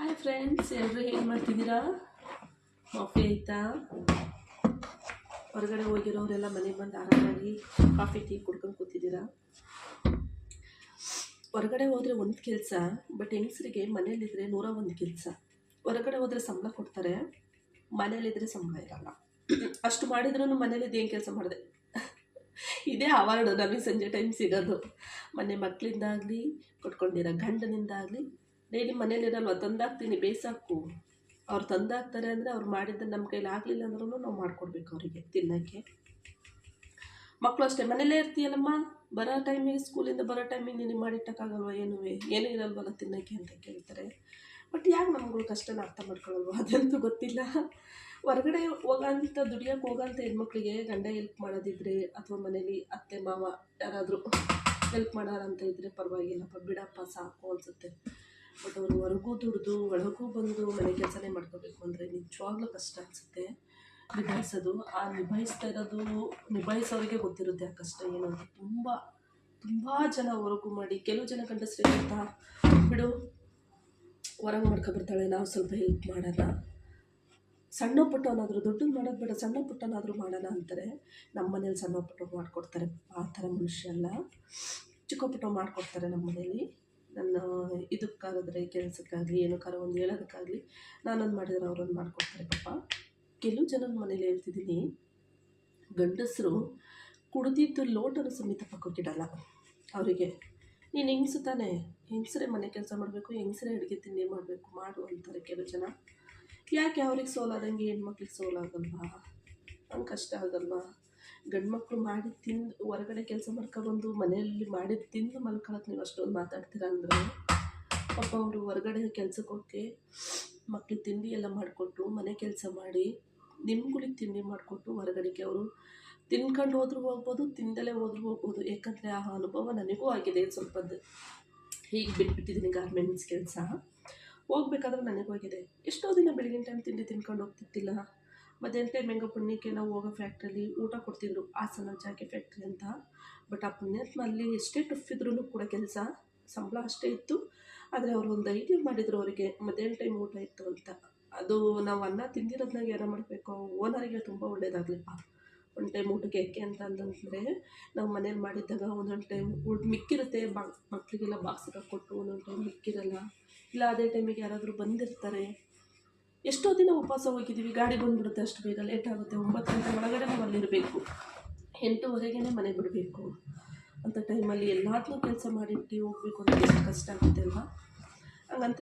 Hi friends, ಎಲ್ಲರೂ ಏನು ಮಾಡ್ತಿದ್ದೀರಾ? ಕಾಫಿ ಆಯಿತಾ? ಹೊರಗಡೆ ಹೋಗಿರೋರೆಲ್ಲ ಮನೆಗೆ ಬಂದು ಆರಾಮಾಗಿ ಕಾಫಿ ಟೀ ಕುಡ್ಕೊಂಡು ಕೂತಿದ್ದೀರಾ? ಹೊರಗಡೆ ಹೋದರೆ ಒಂದು ಕೆಲಸ, ಬಟ್ ಹೆಂಗಸರಿಗೆ ಮನೇಲಿದ್ದರೆ 101 ಕೆಲಸ. ಹೊರಗಡೆ ಹೋದರೆ ಸಂಬಳ ಕೊಡ್ತಾರೆ, ಮನೇಲಿದ್ದರೆ ಸಂಬಳ ಇರಲ್ಲ. ಅಷ್ಟು ಮಾಡಿದ್ರೂ ಮನೇಲಿದ್ದು ಏನು ಕೆಲಸ ಮಾಡಿದೆ ಇದೇ ಅವಾರ್ಡು ನಮಗೆ ಸಂಜೆ ಟೈಮ್ ಸಿಗೋದು. ಮನೆ ಮಕ್ಕಳಿಂದಾಗಲಿ ಕೊಟ್ಕೊಂಡಿರೋ ಗಂಡನಿಂದಾಗಲಿ ಡೈಲಿ ಮನೇಲಿರಲ್ವ, ತಂದಾಕ್ತೀನಿ ಬೇಸಾಕು. ಅವ್ರು ತಂದಾಕ್ತಾರೆ ಅಂದರೆ ಅವ್ರು ಮಾಡಿದ್ದನ್ನು ನಮ್ಮ ಕೈಲಿ ಆಗಲಿಲ್ಲ ಅಂದ್ರೂ ನಾವು ಮಾಡಿಕೊಡ್ಬೇಕು ಅವರಿಗೆ ತಿನ್ನೋಕ್ಕೆ. ಮಕ್ಕಳು ಅಷ್ಟೇ, ಮನೇಲೇ ಇರ್ತೀಯಲ್ಲಮ್ಮ, ಬರೋ ಟೈಮಿಗೆ ಸ್ಕೂಲಿಂದ ಬರೋ ಟೈಮಿಗೆ ನೀನು ಮಾಡಿಟ್ಟಕ್ಕಾಗಲ್ವ, ಏನೂ ಇರಲ್ವಲ್ಲ ತಿನ್ನೋಕ್ಕೆ ಅಂತ ಕೇಳ್ತಾರೆ. ಬಟ್ ಯಾಕೆ ನಮ್ಗಳು ಕಷ್ಟನ ಅರ್ಥ ಮಾಡ್ಕೊಳ್ಳಲ್ವ, ಅದಂತೂ ಗೊತ್ತಿಲ್ಲ. ಹೊರಗಡೆ ಹೋಗೋಂಥ ದುಡಿಯೋಕ್ಕೆ ಹೋಗೋಂಥ ಹೆಣ್ಮಕ್ಳಿಗೆ ಗಂಡ ಹೆಲ್ಪ್ ಮಾಡೋದಿದ್ರೆ ಅಥವಾ ಮನೇಲಿ ಅತ್ತೆ ಮಾವ ಯಾರಾದರೂ ಹೆಲ್ಪ್ ಮಾಡೋರಂತ ಇದ್ದರೆ ಪರವಾಗಿಲ್ಲಪ್ಪ, ಬಿಡಪ್ಪ ಸಾಕು ಅನಿಸುತ್ತೆ. ಬಟ್ ಅವರು ಹೊರಗೂ ದುಡಿದು ಒಳಗೂ ಬಂದು ಮನೆ ಕೆಲಸನೇ ಮಾಡ್ಕೋಬೇಕು ಅಂದರೆ ನಿಜವಾಗ್ಲೂ ಕಷ್ಟ ಅನಿಸುತ್ತೆ ನಿಭಾಯಿಸೋದು. ಆ ನಿಭಾಯಿಸೋರಿಗೆ ಗೊತ್ತಿರುತ್ತೆ ಆ ಕಷ್ಟ ಏನು ಅಂತ. ತುಂಬ ಜನ ಹೊರಗೂ ಮಾಡಿ, ಕೆಲವು ಜನ ಗಂಡಸ್ರಿಗೆ ಅಂತ ಬಿಡು ಹೊರಗೆ ಮಾಡ್ಕೊಬರ್ತಾಳೆ, ನಾವು ಸ್ವಲ್ಪ ಹೆಲ್ಪ್ ಮಾಡೋಣ, ಸಣ್ಣ ಪುಟ್ಟವನಾದರೂ ದೊಡ್ಡದು ಮಾಡೋದು ಬೇಡ, ಸಣ್ಣ ಪುಟ್ಟನಾದರೂ ಮಾಡೋಣ ಅಂತಾರೆ. ನಮ್ಮ ಮನೇಲಿ ಸಣ್ಣ ಪುಟ್ಟ ಮಾಡಿಕೊಡ್ತಾರೆ, ಆ ಥರ ಮನುಷ್ಯ ಅಲ್ಲ. ಚಿಕ್ಕ ಪುಟ್ಟ ಮಾಡಿಕೊಡ್ತಾರೆ ನಮ್ಮ ಮನೇಲಿ. ನನ್ನ ಇದಕ್ಕಾಗಿದ್ರೆ ಕೆಲಸಕ್ಕಾಗಲಿ ಏನಕ್ಕಾದ್ರೂ ಒಂದು ಹೇಳೋದಕ್ಕಾಗಲಿ ನಾನೊಂದು ಮಾಡಿದ್ರೆ ಅವರೊಂದು ಮಾಡಿಕೊಡ್ತಾರೆ ಪಾಪ. ಕೆಲವು ಜನನ ಮನೇಲಿ ಹೇಳ್ತಿದ್ದೀನಿ, ಗಂಡಸರು ಕುಡ್ದಿದ್ದು ಲೋಟನು ಸಮೇತ ಪಕ್ಕಕ್ಕಿಡಲ್ಲ ಅವರಿಗೆ. ನೀನು ಹೆಂಗಸು ತಾನೆ, ಹೆಂಗಸರೇ ಮನೆ ಕೆಲಸ ಮಾಡಬೇಕು, ಹೆಂಗಸರೇ ಅಡುಗೆ ತಿಂಡಿ ಮಾಡಬೇಕು ಮಾಡು ಅಂತಾರೆ ಕೆಲವು ಜನ. ಯಾಕೆ ಅವ್ರಿಗೆ ಸೋಲಾದಂಗೆ ಹೆಣ್ಮಕ್ಳಿಗೆ ಸೋಲಾಗಲ್ವಾ? ಹಂಗೆ ಕಷ್ಟ ಆಗಲ್ವಾ? ಗಂಡು ಮಕ್ಕಳು ಮಾಡಿ ತಿಂದು ಹೊರಗಡೆ ಕೆಲಸ ಮಾಡ್ಕೊಬಂದು ಮನೆಯಲ್ಲಿ ಮಾಡಿ ತಿಂದು ಮಲ್ಕೊಳಕ್ಕೆ ನೀವು ಅಷ್ಟೊಂದು ಮಾತಾಡ್ತೀರಾ ಅಂದರೆ, ಪಾಪ ಅವರು ಹೊರಗಡೆ ಕೆಲ್ಸಕ್ಕೆ ಹೋಗಿ ಮಕ್ಳಿಗೆ ತಿಂಡಿ ಎಲ್ಲ ಮಾಡಿಕೊಟ್ಟು ಮನೆ ಕೆಲಸ ಮಾಡಿ ನಿಮ್ಗಳಿಗೆ ತಿಂಡಿ ಮಾಡಿಕೊಟ್ಟು ಹೊರಗಡೆಗೆ ಅವರು ತಿನ್ಕೊಂಡು ಹೋದ್ರೂ ಹೋಗ್ಬೋದು, ತಿಂದಲೇ ಹೋದ್ರೂ ಹೋಗ್ಬೋದು. ಯಾಕಂದರೆ ಆ ಅನುಭವ ನನಗೂ ಆಗಿದೆ. ಸ್ವಲ್ಪ ಹೀಗೆ ಬಿಟ್ಬಿಟ್ಟಿದ್ದೀನಿ ಗಾರ್ಮೆಂಟ್ಸ್ ಕೆಲಸ. ಹೋಗ್ಬೇಕಾದ್ರೆ ನನಗೂ ಆಗಿದೆ. ಎಷ್ಟೋ ದಿನ ಬೆಳಗಿನ ಟೈಮ್ ತಿಂಡಿ ತಿನ್ಕೊಂಡು ಹೋಗ್ತಿದ್ದಿಲ್ಲ. ಮಧ್ಯಾಹ್ನ ಟೈಮ್ ಹೆಂಗೋ ಪುಣ್ಯಕ್ಕೆ ನಾವು ಹೋಗೋ ಫ್ಯಾಕ್ಟ್ರಿಯಲ್ಲಿ ಊಟ ಕೊಡ್ತಿದ್ರು, ಹಾಸನ ಜಾಕೆ ಫ್ಯಾಕ್ಟ್ರಿ ಅಂತ. ಬಟ್ ಆ ಪುಣ್ಯಾತ್ಮಲ್ಲಿ ಎಷ್ಟೇ ಟಫ್ ಇದ್ರೂ ಕೂಡ ಕೆಲಸ ಸಂಬಳ ಅಷ್ಟೇ ಇತ್ತು. ಆದರೆ ಅವರು ಒಂದು ಐಡಿಯಾ ಮಾಡಿದರು, ಅವರಿಗೆ ಮಧ್ಯಾಹ್ನ ಟೈಮ್ ಊಟ ಇತ್ತು ಅಂತ. ಅದು ನಾವು ಅನ್ನ ತಿಂದಿರೋದ್ನಾಗ ಏನೋ ಮಾಡಬೇಕು, ಓನರಿಗೆ ತುಂಬ ಒಳ್ಳೇದಾಗಲಿಪ್ಪ ಒಂದು ಟೈಮ್ ಊಟಕ್ಕೆ. ಯಾಕೆ ಅಂತಂದರೆ ನಾವು ಮನೇಲಿ ಮಾಡಿದ್ದಾಗ ಒಂದೊಂದು ಟೈಮ್ ಮಿಕ್ಕಿರುತ್ತೆ, ಮಕ್ಕಳಿಗೆಲ್ಲ ಬಾಕ್ಸಿಗೆ ಕೊಟ್ಟು ಒಂದೊಂದು ಟೈಮ್ ಮಿಕ್ಕಿರಲ್ಲ. ಇಲ್ಲ ಅದೇ ಟೈಮಿಗೆ ಯಾರಾದರೂ ಬಂದಿರ್ತಾರೆ. ಎಷ್ಟೋ ದಿನ ಉಪವಾಸ ಹೋಗಿದ್ದೀವಿ, ಗಾಡಿ ಬಂದುಬಿಡುತ್ತೆ, ಅಷ್ಟು ಬೇಗ ಲೇಟ್ ಆಗುತ್ತೆ. 9 ಗಂಟೆ ಒಳಗಡೆ ನಾವು ಅಲ್ಲಿರಬೇಕು, 8ವರೆಗೇ ಮನೆ ಬಿಡಬೇಕು. ಅಂಥ ಟೈಮಲ್ಲಿ ಎಲ್ಲಾದನ್ನೂ ಕೆಲಸ ಮಾಡಿಟ್ಟು ಹೋಗಬೇಕು ಅಂದರೆ ಎಷ್ಟು ಕಷ್ಟ ಆಗುತ್ತೆ ಅಲ್ವಾ? ಹಂಗಂತ